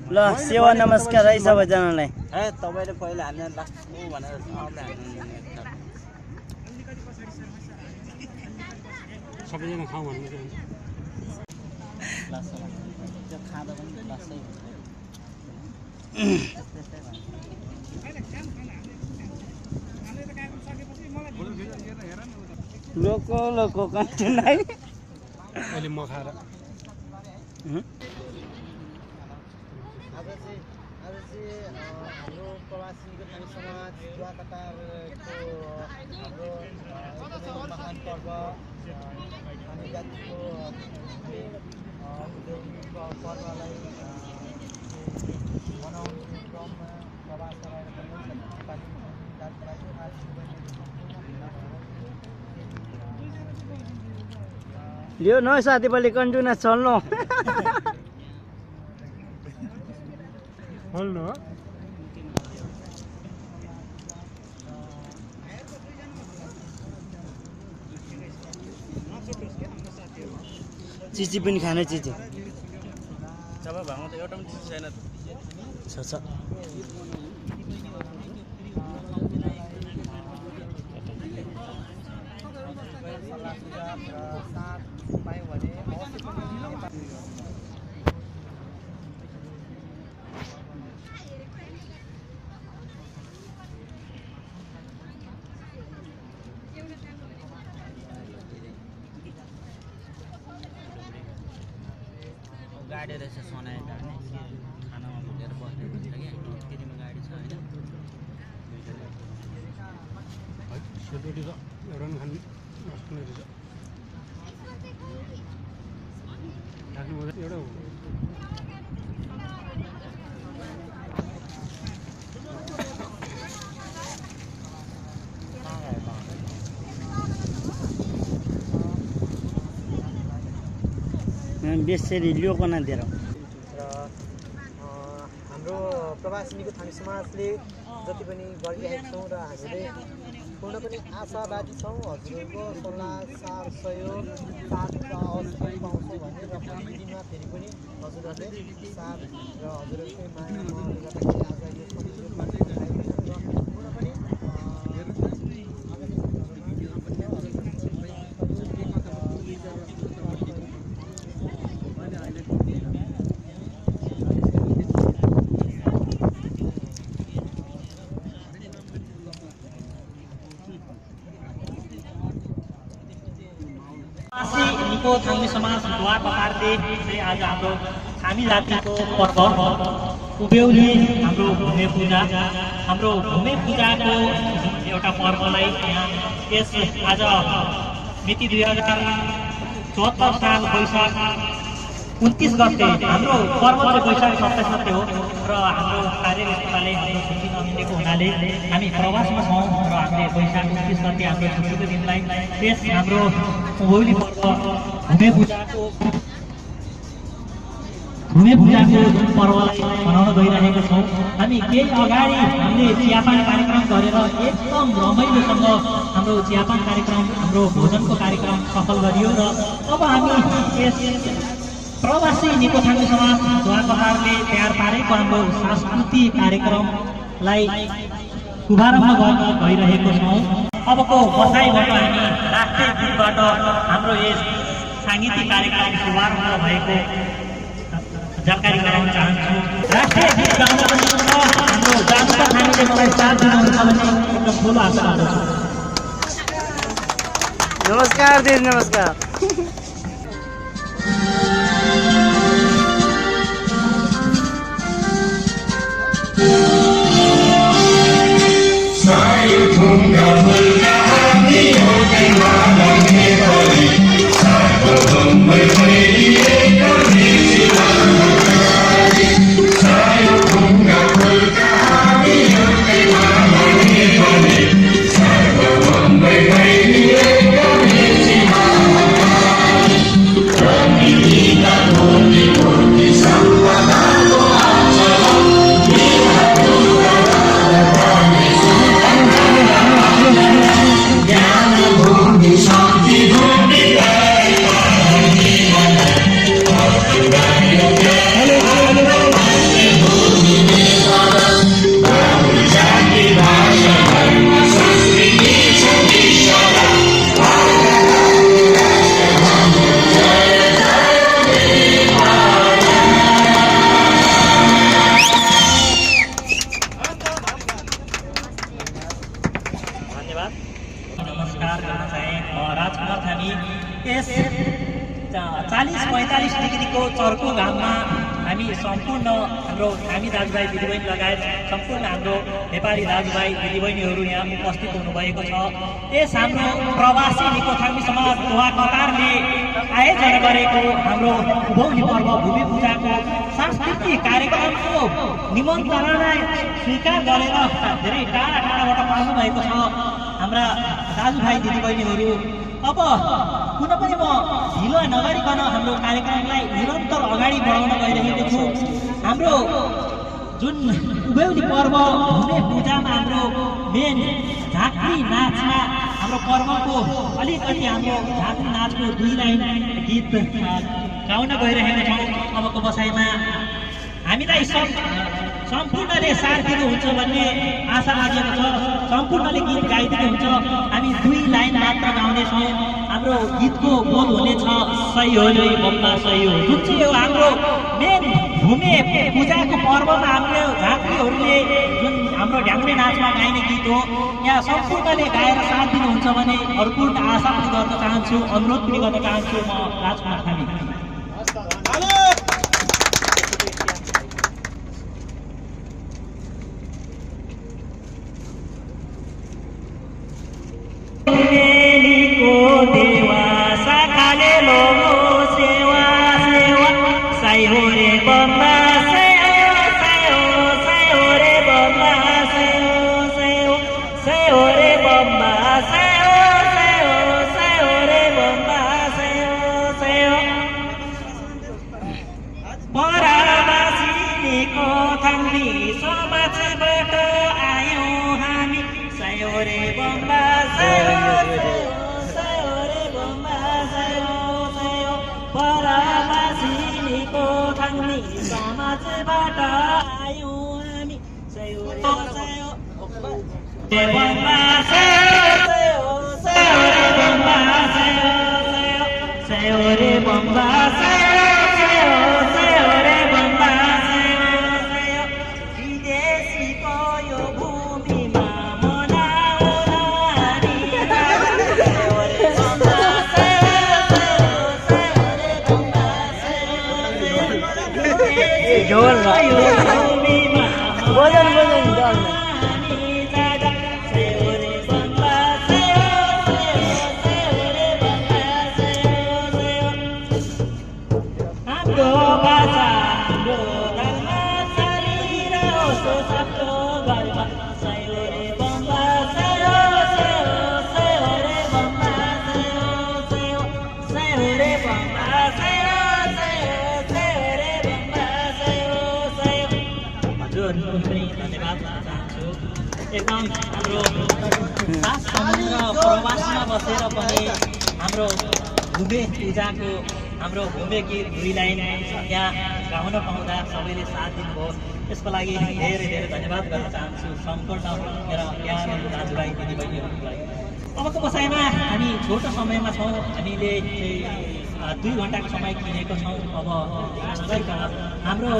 ल सेवा नमस्कार है सबैजनालाई। तपाईले पहिला हाल्ने लास्ट भनेर सबैजना खाऊ भन्नु चाहिँ त्यो खाँदा पनि लास्टै लोको लोको कन्टेन्ट है अहिले म खाएर आज चाहिँ हाम्रो प्रवासी नेपाली समाज जुवा कतारको हाम्रो एकदमै महान पर्व हामी जातिको पर्वलाई मनाउने क्रममा प्रवास गराएर लियो न साथी पहिले कन्टिन्यू चल्नु बोल्नु हो चिची पनि खाने चिची जब भाङमा त एउटा पनि चिज छैन छ गाडी रहेछ सोनाइ जाने खानामा भुलेर बस्ने हुन्छ कि त्यतिमा गाडी छ होइन सेलरोटी त एउटा पनि खानु नसक्ने रहेछ राख्नु एउटा हो बेसरी लियोको नदिएर र हाम्रो प्रवासी थामी समाजले जति पनि गरिरहेका छौँ र हामीले पूर्ण पनि आशावादी छौँ हजुरहरूको सल्लाह सार सहयोग साथ र अवश्य पाउँछौँ भन्ने र प्रतिदिनमा फेरि पनि हजुरहरूले साथ र हजुरहरूकै माया महले गर्दाखेरि आज यो पूर्ण पनि निको थामी समाज द्वार बहारले चाहिँ आज हाम्रो थामी जातिको पर्व उभ्यौली हाम्रो भूमि पूजा हाम्रो भूमि पूजाको एउटा पर्वलाई यहाँ यस आज मिति 2074 साल वैशाख 29 गते हाम्रो पर्व चाहिँ वैशाख 27 गते हो र हाम्रो कार्यस्थलले हाम्रो छुट्टी नमिलेको हुनाले हामी प्रवासमा छौँ र हामीले वैशाख 29 गते हाम्रो छुट्टीको दिनलाई त्यस हाम्रो उभौली पर्व भूमि पूजाको पर्वलाई मनाउन गइरहेका छौँ। हामी केही अगाडि हामीले चियापान कार्यक्रम गरेर एकदम रमाइलोसँग हाम्रो चियापान कार्यक्रम हाम्रो भोजनको कार्यक्रम सफल गरियो र अब हामी यस प्रवासी निको थामी समाज द्वारबहारले तयार पारेको हाम्रो सांस्कृतिक कार्यक्रमलाई शुभारम्भ गर्न गइरहेको छौँ। अबको बसाइबाट हामी राष्ट्रिय गीतबाट हाम्रो यस साङ्गीतिक कार्यक्रम शुभारम्भ भएको जानकारी गराउन चाहन्छु। राष्ट्रिय गीत गाउनको निम्ति हाम्रो जानुका थामीले मलाई साथ दिनुहुन्छ भने एकदम ठुलो आशा राख्दछु। नमस्कार दिदी नमस्कार सम्पूर्ण हाम्रो हामी दाजुभाइ दिदीबहिनी लगायत सम्पूर्ण हाम्रो नेपाली दाजुभाइ दिदीबहिनीहरू यहाँ उपस्थित हुनुभएको छ। यस हाम्रो प्रवासी निको थामी समाज दोहा कतारले आयोजना गरेको हाम्रो उभौली पर्व भूमि पूजाको सांस्कृतिक कार्यक्रमको निमन्त्रणालाई स्वीकार गरेर धेरै टाढा टाढाबाट पाल्नु भएको छ हाम्रा दाजुभाइ दिदीबहिनीहरू। अब कुनै पनि म ढिलो नगरिकन हाम्रो कार्यक्रमलाई निरन्तर अगाडि बढाउन गइरहेको छु। हाम्रो जुन उभौली पर्व भूमि पूजामा हाम्रो मेन झाँक्री नाचमा हाम्रो पर्वको अलिकति हाम्रो झाँक्री नाचको 2 लाइन गीत गाउन गइरहेका छौँ। अबको बसाइमा हामीलाई सम्पूर्णले साथ दिनुहुन्छ भन्ने आशा लागेको छ। सम्पूर्णले गीत गाइदिनुहुन्छ। हामी 2 लाइन मात्र गाउनेछौँ। हाम्रो गीतको बोल हुनेछ सही हो रे बम्बा सही हो, जुन चाहिँ यो हाम्रो मेन भूमि पूजाको पर्वमा हाम्रो झाँक्रीहरूले जुन हाम्रो ढ्याङ्ग्रे नाचमा गाइने गीत हो। यहाँ सम्पूर्णले गाएर साथ दिनुहुन्छ भने भरपूर्ण आशा पनि गर्न चाहन्छु, अनुरोध पनि गर्न चाहन्छु म राजकुमार थामी। देवा साखाले लोगो सेवा सेवा सही हो रे बम्बा सही हो रे बम्बा सही हो रे बम्बा सही हो रे बम्बा सही हो परावासीको थामी समाजबाट आयौँ हामी सही हो रे बम्बा सही हो परावासीको थामी समाजबाट आयौँ हामी सही हो रे बम्बा सही हो रे बम्बा सही हो रे बम्बा सही हो रे बम्बा विदेशीको यो भूमिमा जोर बोलन डर हाम्रो भाषा हाम्रो धर्म शरीर होस् सबको घरमा सही हो रे बम्बा सही हो रे बम्बा सही हो रे बम्बा सही हो रे बम्बा सही हो। हजुर पनि धन्यवाद दिन चाहन्छु। एकदम हाम्रो सात समुद्र प्रवासमा बसेर पनि हाम्रो भूमि पूजाको हाम्रो भूमि गीत 2 लाइन यहाँ गाउन पाउँदा सबैले साथ दिनुभयो। यसको लागि धेरै धेरै धन्यवाद गर्न चाहन्छु सम्पूर्ण मेरा प्यारो दाजुभाइ दिदीबहिनीहरूलाई। अबको बसाइमा हामी छोटो समयमा छौँ। हामीले 2 घन्टाको समय किनेको छौँ। अब हाम्रो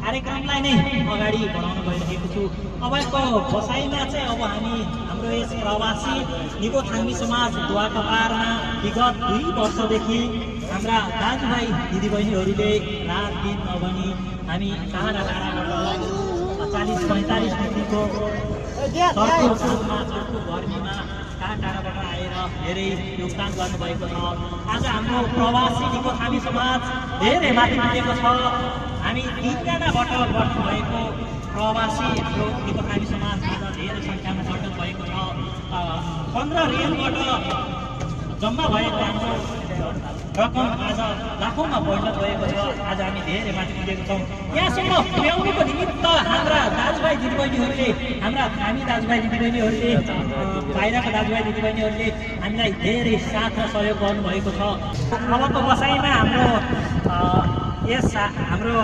कार्यक्रमलाई नै अगाडि बढाउन गइरहेको छु। अबको बसाइमा चाहिँ अब हामी हाम्रो यस प्रवासी निको थामी समाज दोहा कतारमा विगत 2 वर्षदेखि हाम्रा दाजुभाइ दिदीबहिनीहरूले रात दिन नभनी हामी टाढा टाढाबाट 40-45 डिग्रीको गर्मीमा टाढा टाढाबाट आएर धेरै योगदान गर्नुभएको छ। आज हाम्रो प्रवासी निको थामी समाज धेरै माथि पुगेको छ। हामी 3 जनाबाट भएको प्रवासी हाम्रो निको थामी समाज धेरै सङ्ख्यामा सटल भएको छ। 15 रेलबाट जम्मा भएको हाम्रो रकम आज लाखौँमा परिणत भएको छ। आज हामी धेरै माथि पुगेको छौँ। यहाँसम्म पुर्याउनुको निमित्त हाम्रा दाजुभाइ दिदीबहिनीहरूले हाम्रा हामी दाजुभाइ दिदीबहिनीहरूले बाहिरका दाजुभाइ दिदीबहिनीहरूले हामीलाई धेरै साथ र सहयोग गर्नुभएको छ। अबको बसाइमा हाम्रो हाम्रो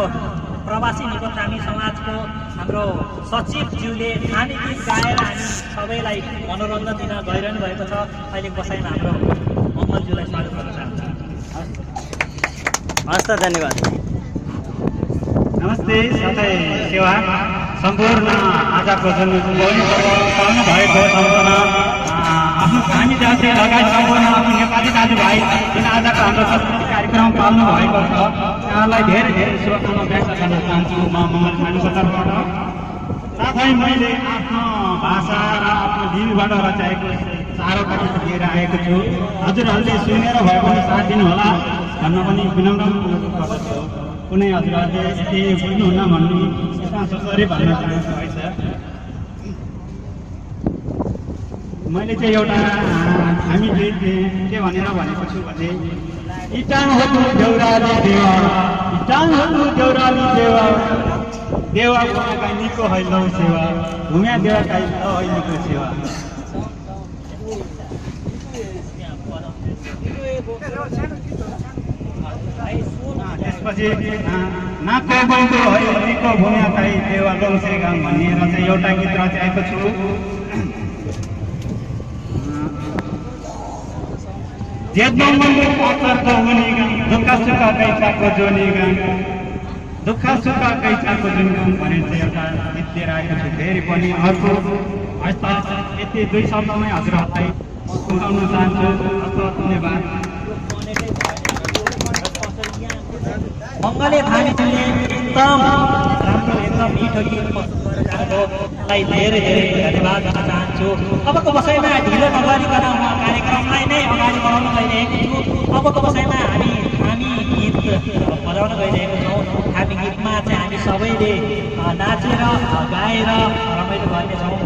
प्रवासी निको थामी समाजको हाम्रो सचिवज्यूले थामी गीत गाएर हामी सबैलाई मनोरञ्जन दिन गइरहनु भएको छ। अहिले बसाइमा हाम्रो मोहम्मदज्यूलाई स्वागत गर्न चाहन्छु। हस् त धन्यवाद। नमस्ते साथै सेवा सम्पूर्ण आजको जुन उभौली पर्व पाल्नु भएको सम्पूर्ण आफ्नो हामी जाति लगायत सम्पूर्ण आफ्नो नेपाली दाजुभाइ जुन आजको हाम्रो सांस्कृतिक कार्यक्रम पाल्नु भएको छ। यहाँलाई धेरै धेरै शुभकामना व्यक्त गर्न चाहन्छु म मङ्गल खानुको तर्फबाट। साथै मैले आफ्नो भाषा र आफ्नो लिपिबाट रचाएको सारो पनि लिएर आएको छु। हजुरहरूले सुनेर भए पनि साथ दिनुहोला भन्न पनि विनम्र अनुरोध गर्दछु। कुनै हजुरहरूले यति बुझ्नुहुन्न भन्ने यसमा ससरी भन्न चाहन्छु है सर। मैले चाहिँ एउटा हामी के भनेर भनेको छु भने इटाङ हो तु देउराली देवा, इटाङ हो तु देउराली देवा, देवा भुवा निको है लौ सेवा, भुम्या देवा काई लौ है निको सेवा। त्यसपछि नाको बौको है निको भुम्या काई देवा लौ सेगा भनेर चाहिँ एउटा गीत रचाएको छु। जेद्नो मन्दिर पाचरको हुनेगा, दुःख सुख कैचाको जोनेगा, दुःख सुख कैचाको जोनेगा भनेर चाहिँ एउटा गीत लिएर आएको छु। फेरि पनि अर्को यति 2 शब्दमै हजुरहरूलाई सुनाउन चाहन्छु। धन्यवाद। मङ्गले भानीले एकदम राम्रो एकदम मिठो गीत प्रस्तुत गरेर जानुभयोलाई धेरै धेरै धन्यवाद दिन चाहन्छु। अबको बसाइमा ढिलो नगरिकन म कार्यक्रमलाई नै अगाडि बढाउन गइरहेको छु। अबको बसाइमा हामी गीत बजाउन गइरहेको छौँ। हामी गीतमा चाहिँ हामी सबैले नाचेर गाएर रमाइलो गर्नेछौँ।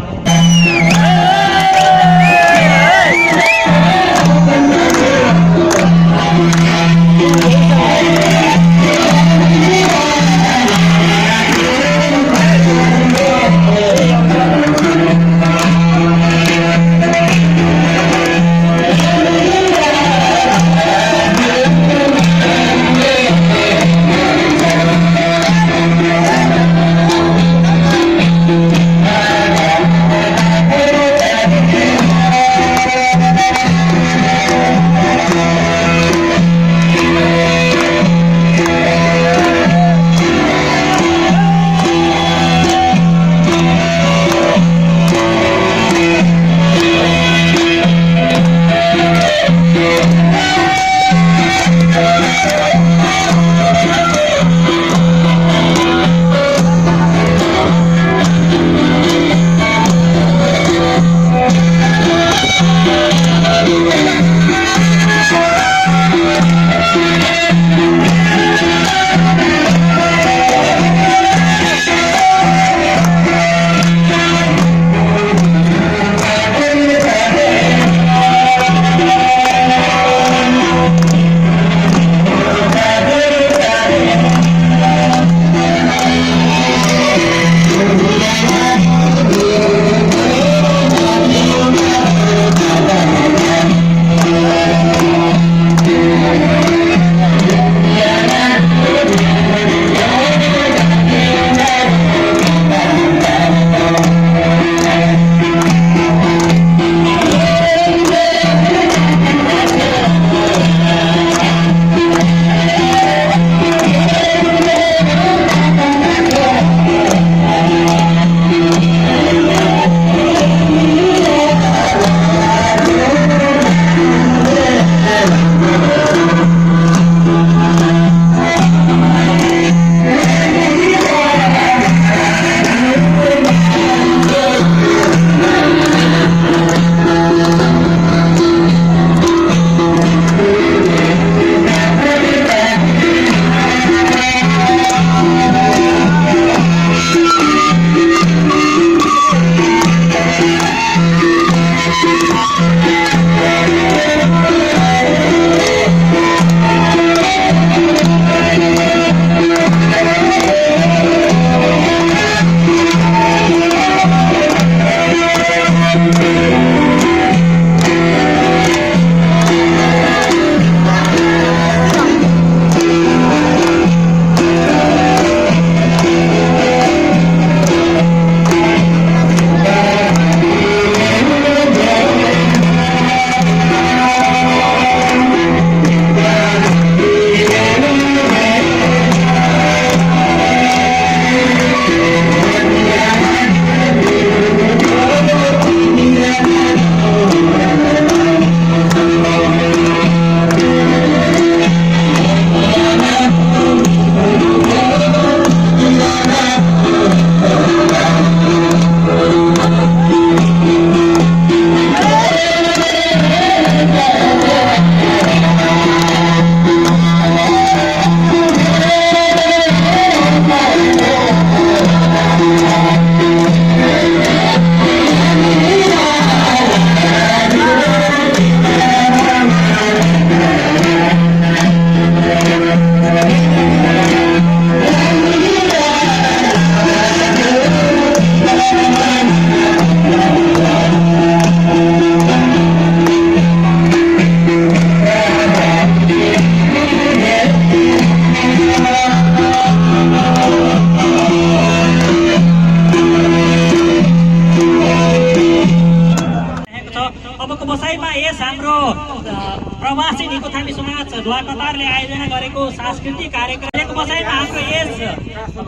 निको थामी समाज ढुवाकतारले आयोजना गरेको सांस्कृतिक कार्यक्रमको बसाइमा हाम्रो यस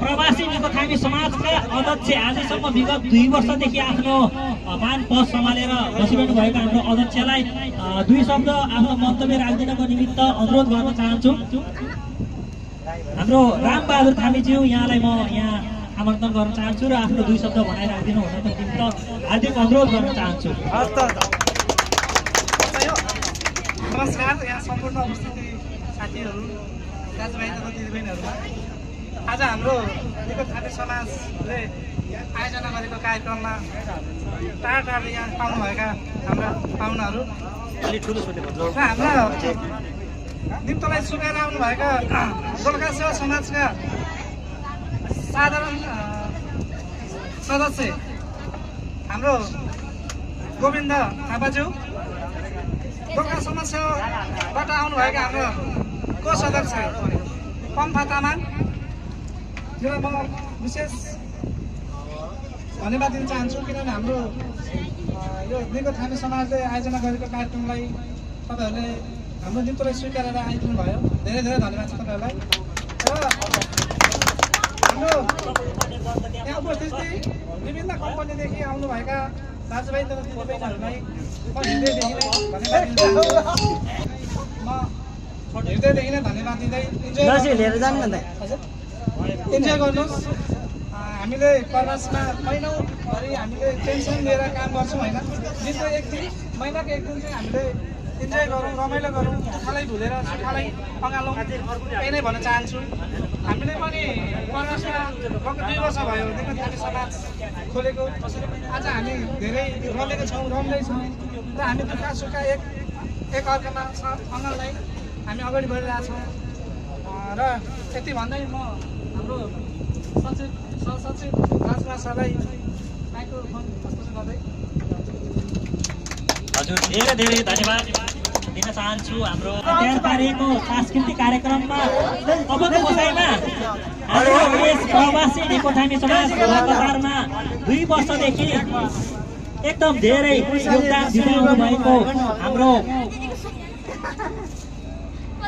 प्रवासी निको थामी समाजका अध्यक्ष आजसम्म विगत 2 वर्षदेखि आफ्नो मान पद सम्हालेर बसिरहनु भएको हाम्रो अध्यक्षलाई 2 शब्द आफ्नो मन्तव्य राखिदिनको निमित्त अनुरोध गर्न चाहन्छु। हाम्रो रामबहादुर थामीज्यू यहाँलाई म यहाँ आमन्त्रण गर्न चाहन्छु र आफ्नो 2 शब्द भनाइराखिदिनु हुनको निमित्त हार्दिक अनुरोध गर्न चाहन्छु। नमस्कार, यहाँ सम्पूर्ण उपस्थिति साथीहरू, दाजुभाइ तथा दिदीबहिनीहरूमा आज हाम्रो निको थामी समाजले आयोजना गरेको कार्यक्रममा टाढा टाढा यहाँ पाउनुभएका हाम्रा पाहुनाहरू र हाम्रा निम्तोलाई सुकाएर आउनुभएका गोर्खा सेवा समाजका साधारण सदस्य हाम्रो गोविन्द थापाज्यू, गोर्खा समाजबाट आउनुभएका हाम्रो कोष सदस्य पम्फा तामाङ, र म विशेष धन्यवाद दिन चाहन्छु किनभने हाम्रो यो निको थामी समाजले आयोजना गरेको कार्यक्रमलाई तपाईँहरूले हाम्रो निम्तोलाई स्वीकारेर आइदिनु भयो। धेरै धेरै धन्यवाद छ तपाईँहरूलाई। र हाम्रो यहाँ उपस्थित विभिन्न कम्पनीदेखि आउनुभएका दाजुभाइ तथा दिदीबहिनीहरूलाई म हृदयदेखि नै धन्यवाद दिन चाहन्छु। म हृदयदेखि नै धन्यवाद दिँदै इन्जोय गर्नुहोस्। हामीले प्रवासमा महिनौभरि हामीले टेन्सन लिएर काम गर्छौँ होइन, दिनको एक दिन, महिनाको एक दिन चाहिँ हामीले इन्जोय गरौँ, रमाइलो गरौँ, दुःखलाई भुलेर सुखलाई अँगालौँ, त्यही नै भन्न चाहन्छु। हामीले पनि प्रवासमा गएको 2 वर्ष भयो निको थामी समाज खोलेको। आज हामी धेरै रमेको छौँ, रम्दैछौँ र हामी दुःख सुख एक अर्कामा अँगाल्दै हामी अगाडि बढिरहेछौँ। र यति भन्दै म हाम्रो सहसचिव राजकुमार सरलाई माइक्रोफोन हस्ताक्षर गर्दै हजुर धेरै धेरै धन्यवाद दिन चाहन्छु। हाम्रो तयार पारेको सांस्कृतिक कार्यक्रममा अबको बसाइमा हाम्रो यस प्रवासी निको थामी समाज ढुवाकतारमा 2 वर्षदेखि एकदम धेरै योगदान दिइरहनु भएको हाम्रो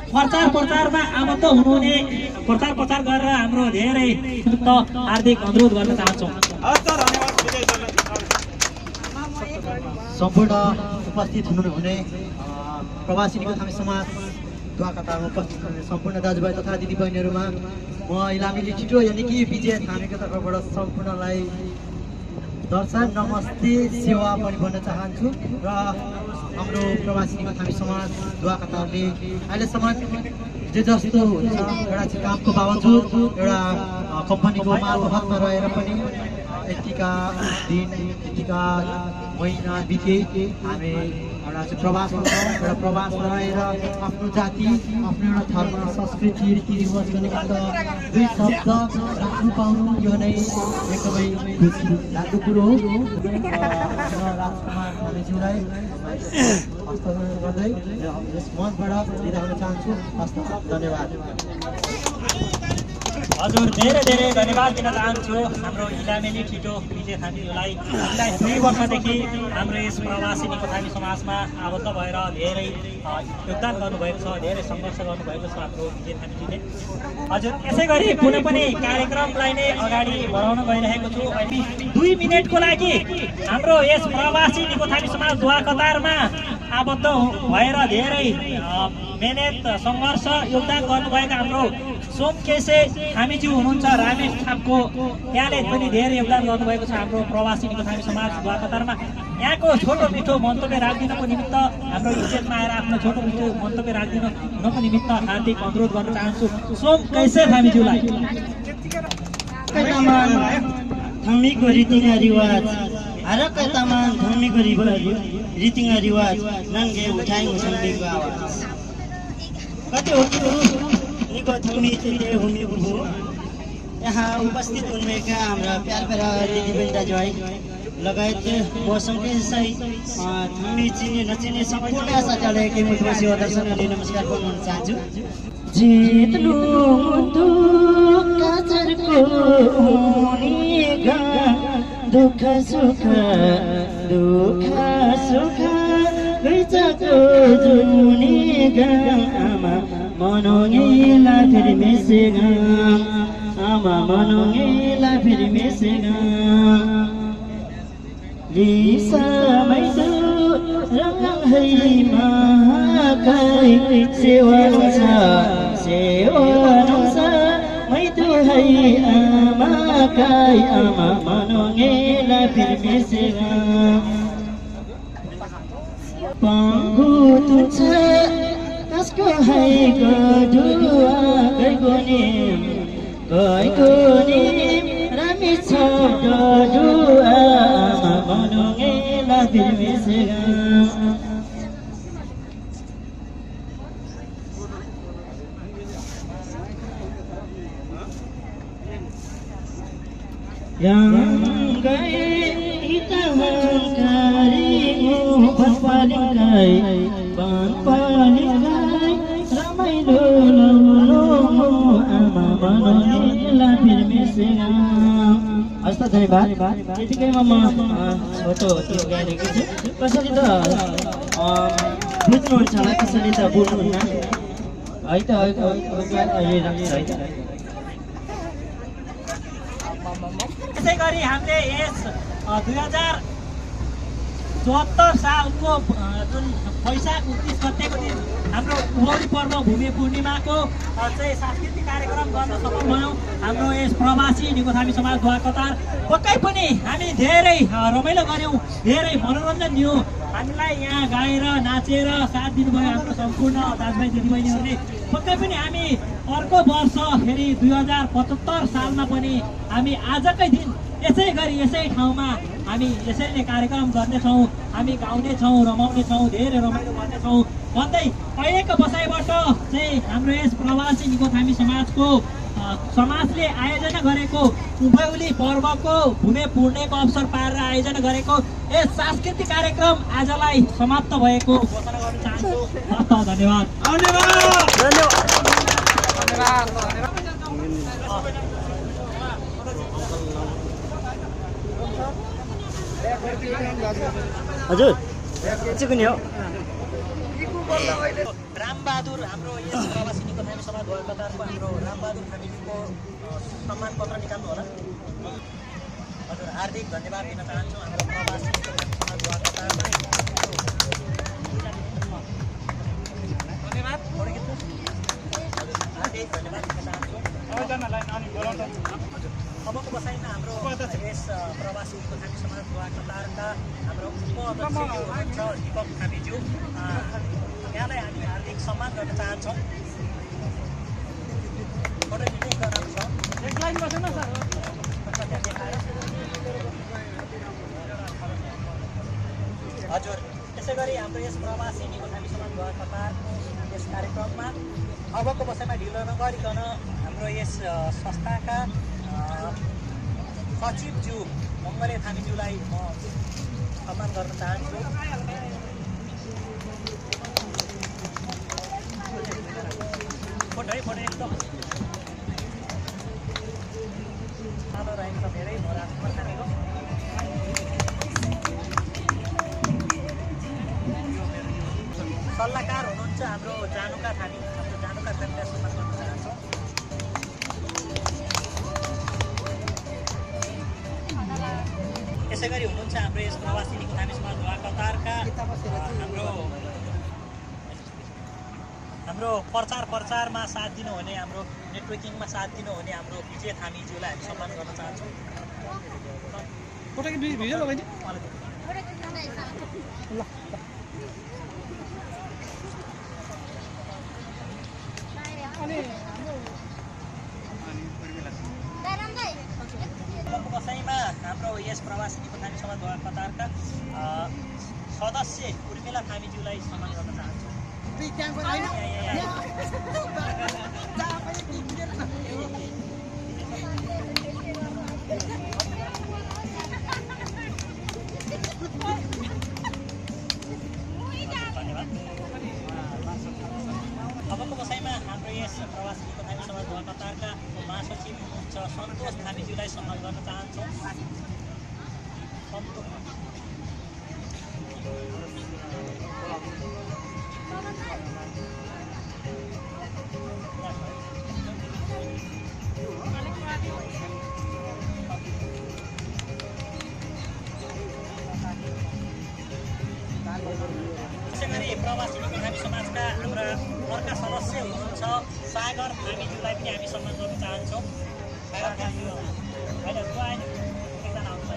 प्रचारमा आबद्ध हुनुहुने प्रचार गरेर हाम्रो धेरै हार्दिक अनुरोध गर्न चाहन्छौँ। सम्पूर्ण उपस्थित हुनुहुने प्रवासी निको थामी समाज ढुवाकतारमा उपस्थित हुने सम्पूर्ण दाजुभाइ तथा दिदीबहिनीहरूमा म इलामी छिटो यानि कि विजय थामीको तर्फबाट सम्पूर्णलाई दर्शन नमस्ते सेवा पनि भन्न चाहन्छु। र हाम्रो प्रवासी निको थामी समाज ढुवाकताले अहिलेसम्म जे जस्तो हुन्छ एउटा चाहिँ कामको बावजुद एउटा कम्पनीको मालको हकमा रहेर पनि यतिका दिन यतिका महिना बिते हामी एउटा चाहिँ प्रवासमा छौँ। एउटा प्रवासमा रहेर आफ्नो जाति, आफ्नो एउटा धर्म, संस्कृति, रीतिरिवाजको निमित्त 2 शब्द राख्नु पाउनु यो नै एकदमै खुसी लाग्दो कुरो हो। राजकुमार थामीज्यूलाई हस्ताक्षर गर्दै यस मञ्चबाट बिदा हुन चाहन्छु। हस्त धन्यवाद। हजुर धेरै धेरै धन्यवाद दिन चाहन्छु हाम्रो इलामेली छिटो विजय थामीज्यूलाई। 2 वर्षदेखि हाम्रो यस प्रवासी निको थामी समाजमा आबद्ध भएर धेरै योगदान गर्नुभएको छ, धेरै सङ्घर्ष गर्नुभएको छ हाम्रो विजय थामीजीले। हजुर यसै गरी कुनै पनि कार्यक्रमलाई नै अगाडि बढाउन गइरहेको छु। 2 मिनेटको लागि हाम्रो यस प्रवासी निको थामी समाज ढुवाकतारमा आबद्ध भएर धेरै मेहनत सङ्घर्ष योगदान गर्नुभएका हाम्रो सोम केसे थामीज्यू हुनुहुन्छ रामेश छापको, यहाँले पनि धेरै योगदान गर्नुभएको छ हाम्रो प्रवासी निको थामी समाज ढुवाकतारमा। यहाँको छोटो मिठो मन्तव्य राखिदिनुको निमित्त हाम्रो स्टेजमा आएर आफ्नो छोटो मिठो मन्तव्य राखिदिनु हुनको निमित्त हार्दिक अनुरोध गर्न चाहन्छु सोम केसे थामीज्यूलाई। थामीको रीतिका रिवाज हरकै तामाङ थामीको रीतिका रिवाज नङ्गे उठाइ उछाल्नेको आवाज कति हो निको थामी चाहिँ भूमि हो। यहाँ उपस्थित हुनुभएका हाम्रा प्यारा दिदीबहिनी दाजुभाइ लगायत मौसमकै सही थामी चिने नचिने सम्पूर्ण साथीहरूलाई केही मुठमा सेवा दर्शन अनि नमस्कार गर्न चाहन्छु। जित्नु काजरको दुःख सुख दुःख सुख जुनी आमा मनोङेला फेरि मेसेगा आमा मनोङेला फेरि मेसेगा लिसा मैसु रंग है महाकाई सेवानु सा मैतु है आमा काई आमा मनोङेला फेरि मेसेगा पङ्खु तुन्छ कसको है गडुआ गएको निम रामी छ गडुआ आमा मनोङेला फेरि मेसेगा yang gay itahangkari ngupan paling gay ramai lolo ama मनोङेला फेरि मेसेगा हस् त धन्यवाद त्यतिकैमा म छोटो त्यो गाइरहेको छु कसरी त बुझ्नुहुन्छ होला कसरी त बोल्नुहुन्न है त है त त्यसै गरी हामीले यस 2074 सालको जुन वैशाख 29 गतेको दिन हाम्रो उभौली पर्व भूमि पूर्णिमाको चाहिँ सांस्कृतिक कार्यक्रम गर्न सफल भयौँ। हाम्रो यस प्रवासी निकोथामी समाज द्वारकतार पक्कै पनि हामी धेरै रमाइलो गऱ्यौँ, धेरै मनोरञ्जन दियौँ। हामीलाई यहाँ गाएर नाचेर साथ दिनुभयो हाम्रो सम्पूर्ण दाजुभाइ दिदीबहिनीहरूले। पक्कै पनि हामी अर्को वर्ष फेरि 2075 सालमा पनि हामी आजकै दिन यसै गरी यसै ठाउँमा हामी यसरी नै कार्यक्रम गर्नेछौँ, हामी गाउनेछौँ, रमाउनेछौँ, धेरै रमाइलो गर्नेछौँ भन्दै अहिलेको बसाइबाट चाहिँ हाम्रो यस प्रवासी निकोथामी समाजले आयोजना गरेको उभौली पर्वको भूमि पूर्णेको अवसर पारेर आयोजना गरेको यस सांस्कृतिक कार्यक्रम आजलाई समाप्त भएको घोषणा गर्न चाहन्छु। हस्त धन्यवाद। हजुर चाहिँ कुनै हो रामबहादुर हाम्रो यस प्रवासी निकोथामी समाज द्वारकतारको हाम्रो रामबहादुर फ्यामिलीको सम्मान पत्र निकाल्नु होला। हजुर हार्दिक धन्यवाद दिन चाहन्छु हाम्रो प्रवासी निकोथामी समाज द्वारकतारलाई। धन्यवाद हार्दिक धन्यवाद दिन चाहन्छु। अबको बसाइमा हाम्रो यस प्रवासी निकोथामी समाज द्वारकतारका हाम्रो उपाध्यक्ष हुनुहुन्छ दीपक थामीज्यू, यहाँलाई हामी हार्दिक सम्मान गर्न चाहन्छौँ। हजुर त्यसै गरी हाम्रो यस प्रवासी निकोथामी समाज द्वारकतारको यस कार्यक्रममा अबको बसाइमा ढिलो नगरिकन हाम्रो यस संस्थाका सचिवज्यू मङ्गले थामीज्यूलाई म सम्मान गर्न चाहन्छु। फोटो एकदम सानो रहेको छ, धेरै राजकुमार खानेको सल्लाहकार हुनुहुन्छ हाम्रो जानुका थामीलाई सम्मान गर्न चाहन्छौँ। यसै गरी हुनुहुन्छ हाम्रो यस प्रवासी निकोथामी समाज द्वारकतारका हाम्रो प्रचारमा साथ दिनुहुने, हाम्रो नेटवर्किङमा साथ दिनुहुने हाम्रो विजय थामीज्यूलाई हामी सम्मान गर्न चाहन्छौँ। बसाइमा हाम्रो यस प्रवासी निकोथामी समाज द्वारकतारका सदस्य उर्मिला थामीज्यूलाई सम्मान गर्न चाहन्छु। अबको बसाइमा हाम्रो यस प्रवासी निकोथामी समाज द्वारकतारका महासचिव हुनुहुन्छ सन्तोष थामीज्यूलाई सम्मान गर्न चाहन्छौँ। त्यसै गरी प्रवासी नेपाली समाजका हाम्रा अर्का सदस्य हुनुहुन्छ सागर थामीज्यूलाई पनि हामी सम्मान गर्न चाहन्छौँ। सागर थामी होइन जो आएन एकजना आउँछ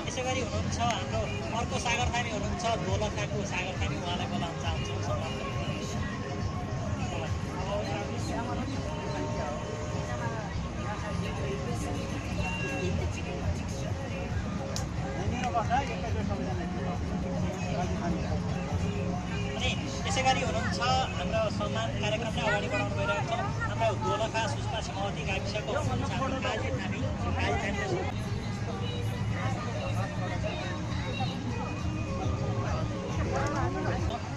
त्यसै गरी हुनुहुन्छ हाम्रो अर्को सागर थामी हुनुहुन्छ दोलखाको सागर थामी, उहाँलाई बोलाउन चाहन्छौँ सम्मान अनि त्यसै गरी हुनुहुन्छ हाम्रो सम्मान कार्यक्रमलाई अगाडि बढाउनु गइरहेको छ हाम्रो दोलखा सुषमा छिमावती गाविसको हुनुहुन्छ हाम्रो काजी थामी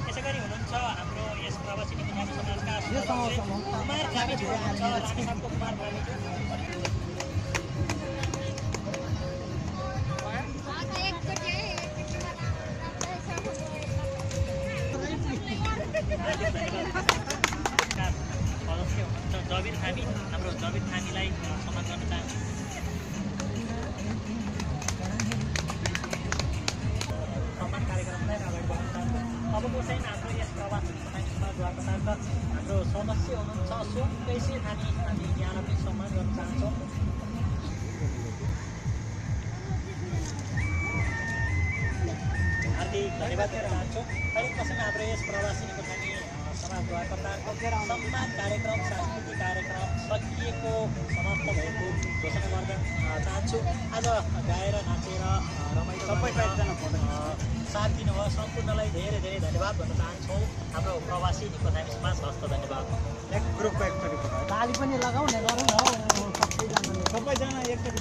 त्यसै गरी हुनुहुन्छ हाम्रो यस प्रवासी नेपाली समाजका कुमार थामीज्यू हुनुहुन्छ रामेछापको कुमार थामीज्यू। सदस्य हुनुहुन्छ जबिर थामी, हाम्रो जबिर थामीलाई सम्मान गर्न चाहन्छु। सम्मान कार्यक्रमलाई अगाडि बढाउन चाहन्छु। अबको चाहिँ हाम्रो यस प्रवासी समाजद्वारातर्फ हाम्रो सदस्य हुनुहुन्छ सोम कैसे थामी, हामी यहाँलाई पनि सम्मान गर्न चाहन्छौँ। हार्दिक धन्यवाद दिन चाहन्छु। अहिले कसैमा हाम्रो यस प्रवासी नेपाली समाजद्वारातर्फ सम्मान कार्यक्रम सांस्कृतिक कार्यक्रम सकिएको समाप्त भएको घोषणा गर्न चाहन्छु। आज गाएर नाचेर रमाइलो साथ दिनुभयो सम्पूर्णलाई धेरै धेरै धन्यवाद भन्न चाहन्छौँ। हाम्रो प्रवासी नेपाली समाज हस्त धन्यवाद। ताली पनि लगाउने गरौँ न सबैजना एकचोटि